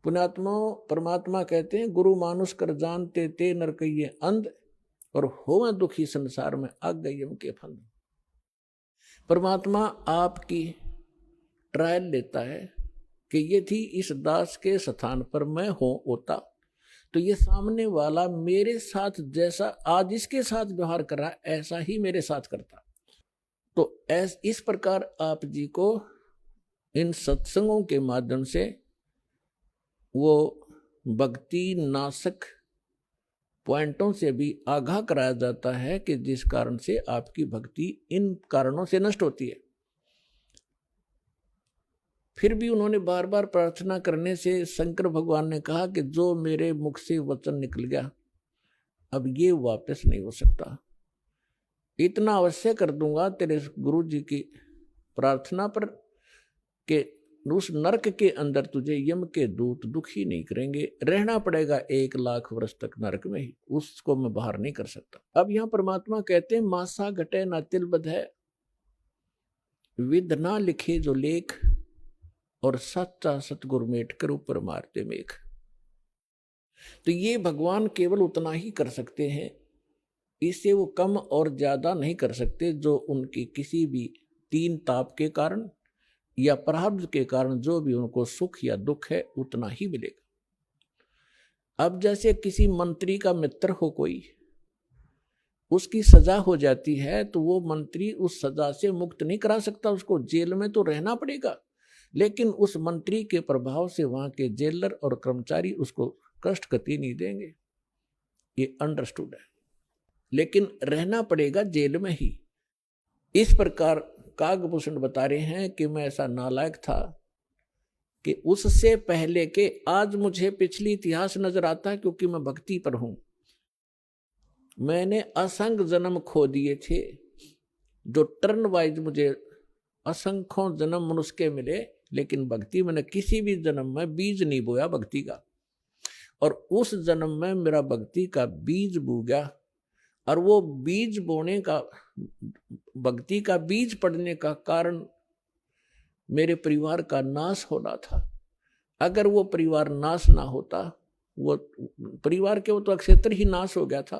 पुण्यात्मा परमात्मा कहते हैं गुरु मानुष कर जानते ते नर कहिए अंध और होवे दुखी संसार में आग गई यम के फंद। परमात्मा आपकी ट्रायल लेता है कि ये थी इस दास के स्थान पर मैं होता तो ये सामने वाला मेरे साथ जैसा आज इसके साथ व्यवहार कर रहा है ऐसा ही मेरे साथ करता। तो इस प्रकार आप जी को इन सत्संगों के माध्यम से वो भक्ति नाशक पॉइंटों से भी आगाह कराया जाता है कि जिस कारण से आपकी भक्ति इन कारणों से नष्ट होती है। फिर भी उन्होंने बार बार प्रार्थना करने से शंकर भगवान ने कहा कि जो मेरे मुख से वचन निकल गया अब ये वापस नहीं हो सकता, इतना अवश्य कर दूंगा तेरे गुरु जी की प्रार्थना पर कि उस नरक के अंदर तुझे यम के दूत दुखी नहीं करेंगे, रहना पड़ेगा 1,00,000 वर्ष तक नरक में ही, उसको मैं बाहर नहीं कर सकता। अब यहां परमात्मा कहते हैं मासा घटे ना तिल बध है, विद ना लिखे जो लेख और सच्चा सतगुर मेट कर ऊपर मारते मेघ। तो ये भगवान केवल उतना ही कर सकते हैं, इससे वो कम और ज्यादा नहीं कर सकते। जो उनकी किसी भी तीन ताप के कारण या प्रारब्ध के कारण जो भी उनको सुख या दुख है उतना ही मिलेगा। अब जैसे किसी मंत्री का मित्र हो कोई, उसकी सजा हो जाती है तो वो मंत्री उस सजा से मुक्त नहीं करा सकता, उसको जेल में तो रहना पड़ेगा, लेकिन उस मंत्री के प्रभाव से वहां के जेलर और कर्मचारी उसको कष्ट कति नहीं देंगे, ये अंडरस्टूड है, लेकिन रहना पड़ेगा जेल में ही। इस प्रकार कागभूषण बता रहे हैं कि मैं ऐसा नालायक था कि उससे पहले के आज मुझे पिछली इतिहास नजर आता है, क्योंकि मैं भक्ति पर हूं। मैंने असंख्य जन्म खो दिए थे, जो टर्न वाइज मुझे असंख्यों जन्म मनुष्य के मिले, लेकिन भक्ति मैंने किसी भी जन्म में बीज नहीं बोया भक्ति का, और उस जन्म में मेरा भक्ति का बीज बो गया। और वो बीज बोने का, भक्ति का बीज पड़ने का कारण मेरे परिवार का नाश होना था। अगर वो परिवार नाश ना होता, वो परिवार के वो तो क्षेत्र ही नाश हो गया था,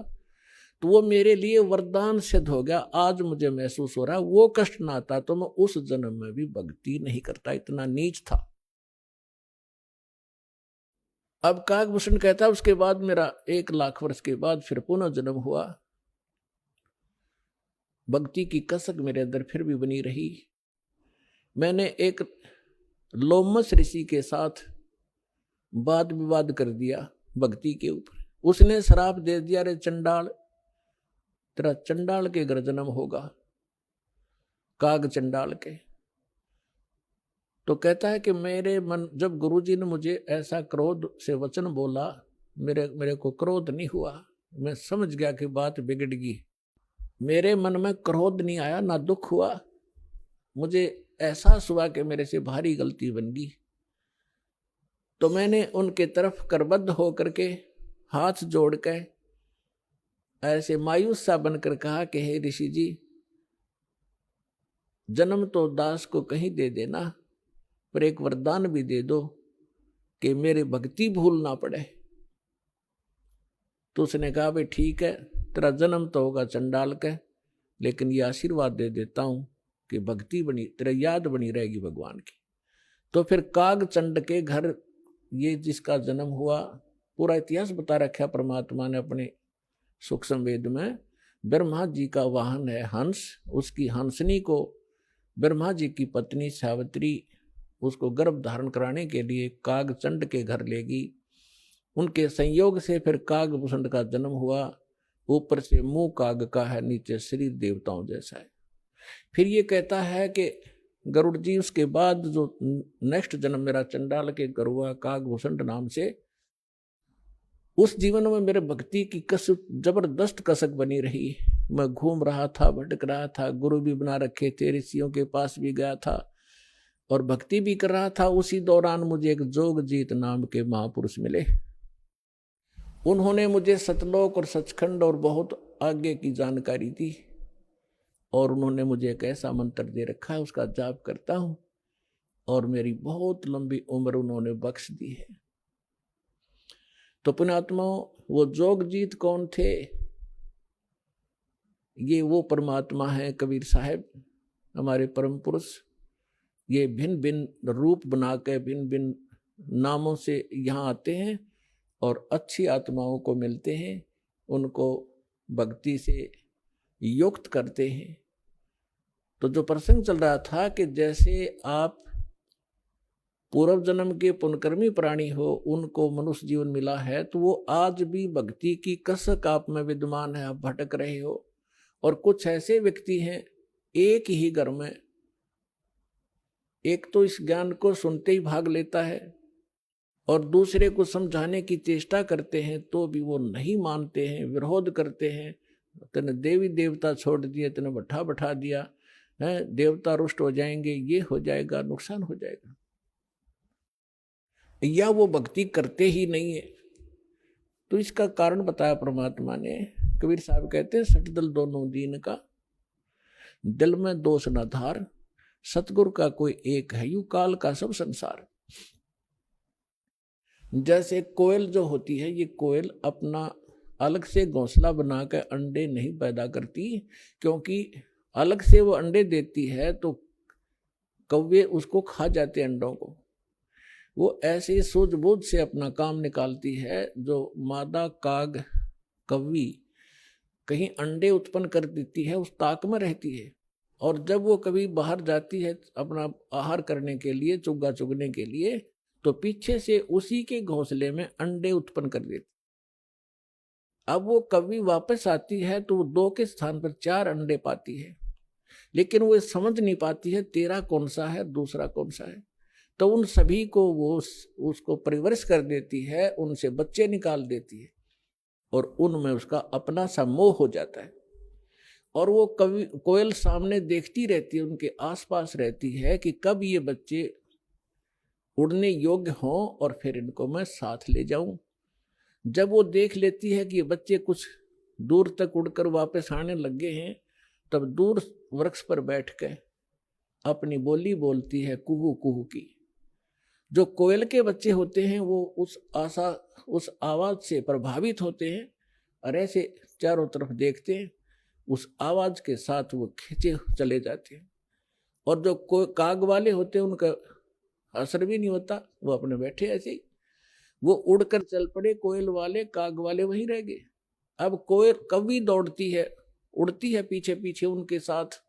तो वो मेरे लिए वरदान सिद्ध हो गया। आज मुझे महसूस हो रहा है वो कष्ट ना आता तो मैं उस जन्म में भी भक्ति नहीं करता, इतना नीच था। अब कागभूषण कहता उसके बाद मेरा 1,00,000 वर्ष के बाद फिर पुनः जन्म हुआ, भक्ति की कसक मेरे अंदर फिर भी बनी रही। मैंने एक लोमस ऋषि के साथ वाद विवाद कर दिया भक्ति के ऊपर। उसने श्राप दे दिया, रे चंडाल, तेरा चंडाल के घर जन्म होगा, काग चंडाल के। तो कहता है कि मेरे मन, जब गुरुजी ने मुझे ऐसा क्रोध से वचन बोला, मेरे को क्रोध नहीं हुआ, मैं समझ गया कि बात बिगड़ गई। मेरे मन में क्रोध नहीं आया, ना दुख हुआ, मुझे एहसास हुआ कि मेरे से भारी गलती बन गई। तो मैंने उनके तरफ करबद्ध होकर के हाथ जोड़ के ऐसे मायूस सा बनकर कहा कि हे ऋषि जी, जन्म तो दास को कहीं दे देना, पर एक वरदान भी दे दो कि मेरे भक्ति भूल ना पड़े। तो उसने कहा भाई ठीक है, तेरा जन्म तो होगा चंडाल का, लेकिन ये आशीर्वाद दे देता हूं कि भक्ति बनी, तेरा याद बनी रहेगी भगवान की। तो फिर काग चंड के घर ये जिसका जन्म हुआ, पूरा इतिहास बता रखा परमात्मा ने अपने सुख संवेद में। ब्रह्मा जी का वाहन है हंस, उसकी हंसनी को ब्रह्मा जी की पत्नी सावित्री उसको गर्भ धारण कराने के लिए काग चंड के घर लेगी। उनके संयोग से फिर कागभूषण का जन्म हुआ। ऊपर से मुंह काग का है, नीचे शरीर देवताओं जैसा है। फिर ये कहता है कि गरुड़ जी उसके बाद जो नेक्स्ट जन्म मेरा चंडाल के घर हुआ कागभूषण नाम से, उस जीवन में मेरे भक्ति की कसक, जबरदस्त कसक बनी रही। मैं घूम रहा था, भटक रहा था, गुरु भी बना रखे थे, ऋषियों के पास भी गया था और भक्ति भी कर रहा था। उसी दौरान मुझे एक जोगजीत नाम के महापुरुष मिले। उन्होंने मुझे सतलोक और सचखंड और बहुत आगे की जानकारी दी, और उन्होंने मुझे एक ऐसा मंत्र दे रखा है, उसका जाप करता हूं और मेरी बहुत लंबी उम्र उन्होंने बख्श दी है। तो पुण्यात्माओं, वो जोगजीत कौन थे? ये वो परमात्मा है कबीर साहब, हमारे परम पुरुष। ये भिन्न भिन्न रूप बना के भिन्न भिन्न नामों से यहाँ आते हैं और अच्छी आत्माओं को मिलते हैं, उनको भक्ति से युक्त करते हैं। तो जो प्रसंग चल रहा था कि जैसे आप पूर्व जन्म के पुण्यकर्मी प्राणी हो, उनको मनुष्य जीवन मिला है, तो वो आज भी भक्ति की कसक आप में विद्यमान है, आप भटक रहे हो। और कुछ ऐसे व्यक्ति हैं, एक ही घर में एक तो इस ज्ञान को सुनते ही भाग लेता है और दूसरे को समझाने की चेष्टा करते हैं तो भी वो नहीं मानते हैं, विरोध करते हैं। तेने देवी देवता छोड़ दिए, तेने बैठा बैठा दिया है, देवता रुष्ट हो जाएंगे, ये हो जाएगा, नुकसान हो जाएगा, या वो भक्ति करते ही नहीं है। तो इसका कारण बताया परमात्मा ने। कबीर साहब कहते हैं, सठ दल दोनों दीन का, दिल में दोष न धार, सतगुरु का कोई एक है, यू काल का सब संसार। जैसे कोयल जो होती है, ये कोयल अपना अलग से घोंसला बनाकर अंडे नहीं पैदा करती, क्योंकि अलग से वो अंडे देती है तो कौवे उसको खा जाते अंडों को। वो ऐसे सूझबूझ से अपना काम निकालती है। जो मादा काग कौवी कहीं अंडे उत्पन्न कर देती है, उस ताक में रहती है, और जब वो कभी बाहर जाती है अपना आहार करने के लिए, चुग्गा चुगने के लिए, तो पीछे से उसी के घोंसले में अंडे उत्पन्न कर देती। अब वो कभी वापस आती है तो वो 2 के स्थान पर 4 अंडे पाती है, लेकिन वो समझ नहीं पाती है तेरा कौन सा है, दूसरा कौन सा है। तो उन सभी को वो उसको परिवरिश कर देती है, उनसे बच्चे निकाल देती है और उनमें उसका अपना सा मोह हो जाता है। और वो कभी कोयल सामने देखती रहती है, उनके आसपास रहती है कि कब ये बच्चे उड़ने योग्य हों और फिर इनको मैं साथ ले जाऊं। जब वो देख लेती है कि ये बच्चे कुछ दूर तक उड़कर वापस आने लग गए हैं, तब दूर वृक्ष पर बैठ कर अपनी बोली बोलती है, कुहू कुहू की। जो कोयल के बच्चे होते हैं वो उस आवाज से प्रभावित होते हैं और ऐसे चारों तरफ देखते हैं, उस आवाज के साथ वो खींचे चले जाते हैं। और जो काग वाले होते हैं उनका असर भी नहीं होता, वो अपने बैठे ऐसे ही। वो उड़कर चल पड़े कोयल वाले, काग वाले वहीं रह गए। अब कोयल कभी दौड़ती है, उड़ती है पीछे पीछे उनके साथ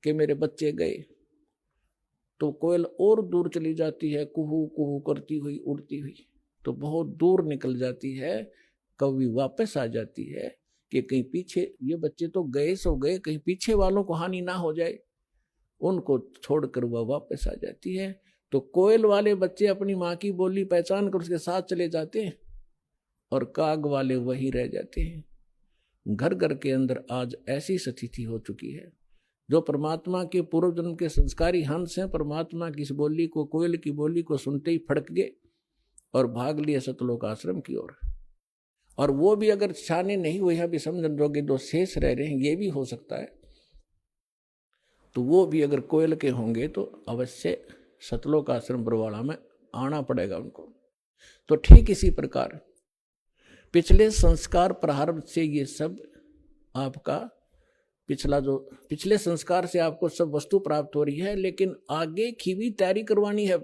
कि मेरे बच्चे गए, तो कोयल और दूर चली जाती है, कुहू कुहू करती हुई उड़ती हुई, तो बहुत दूर निकल जाती है। कभी वापस आ जाती है कि कहीं पीछे ये बच्चे तो गए सो गए, कहीं पीछे वालों को हानि ना हो जाए, उनको छोड़कर वह वापस आ जाती है। तो कोयल वाले बच्चे अपनी माँ की बोली पहचान कर उसके साथ चले जाते हैं और काग वाले वही रह जाते हैं। घर घर के अंदर आज ऐसी स्थिति हो चुकी है। जो परमात्मा के पूर्व जन्म के संस्कारी हंस हैं, परमात्मा की इस बोली को, कोयल की बोली को सुनते ही फड़क गए और भाग लिए सतलोक आश्रम की ओर। और वो भी अगर शाने नहीं हुए हैं, अभी समझन जोगे जो शेष रह रहे हैं, ये भी हो सकता है, तो वो भी अगर कोयल के होंगे तो अवश्य सतलोक आश्रम बरवाड़ा में आना पड़ेगा उनको। तो ठीक इसी प्रकार पिछले संस्कार प्रारंभ से ये सब आपका पिछले संस्कार से आपको सब वस्तु प्राप्त हो रही है, लेकिन आगे की भी तैयारी करवानी है।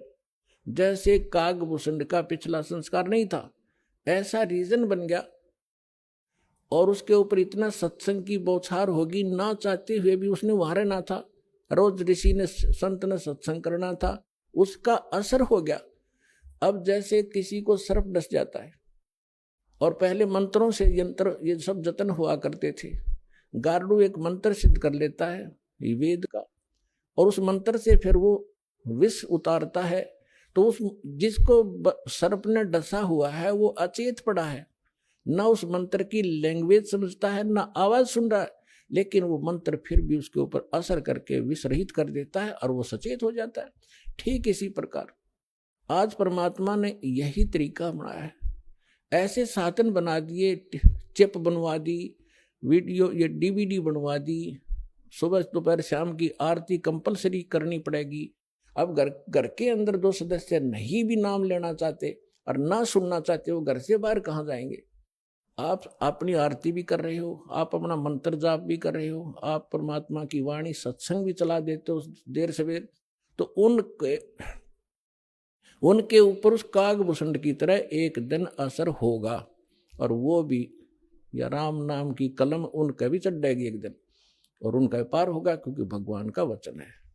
जैसे कागभूषण का पिछला संस्कार नहीं था, ऐसा रीजन बन गया और उसके ऊपर इतना सत्संग की बौछार होगी, ना चाहते हुए भी उसने वहां रहना था। रोज ऋषि ने संत ने सत्संग करना था, उसका असर हो गया। अब जैसे किसी को सर्प डस जाता है और पहले मंत्रों से यंत्र ये सब जतन हुआ करते थे, गारुड़ एक मंत्र सिद्ध कर लेता है वेद का, और उस मंत्र से फिर वो विष उतारता है। तो उस जिसको सर्प ने डसा हुआ है वो अचेत पड़ा है, ना उस मंत्र की लैंग्वेज समझता है, ना आवाज सुन रहा है, लेकिन वो मंत्र फिर भी उसके ऊपर असर करके विष रहित कर देता है और वो सचेत हो जाता है। ठीक इसी प्रकार आज परमात्मा ने यही तरीका बनाया है। ऐसे साधन बना दिए, चिप बनवा दी, वीडियो ये DVD बनवा दी, सुबह दोपहर शाम की आरती कंपलसरी करनी पड़ेगी। अब घर के अंदर जो सदस्य नहीं भी नाम लेना चाहते, और ना सुनना चाहते हो, घर से बाहर कहाँ जाएंगे। आप अपनी आरती भी कर रहे हो, आप अपना मंत्र जाप भी कर रहे हो, आप परमात्मा की वाणी सत्संग भी चला देते हो देर सवेर, तो उनके ऊपर उस कागभूषण की तरह एक दिन असर होगा, और वो भी या राम नाम की कलम उनका भी चढ़ जाएगी एक दिन, और उनका पार होगा, क्योंकि भगवान का वचन है।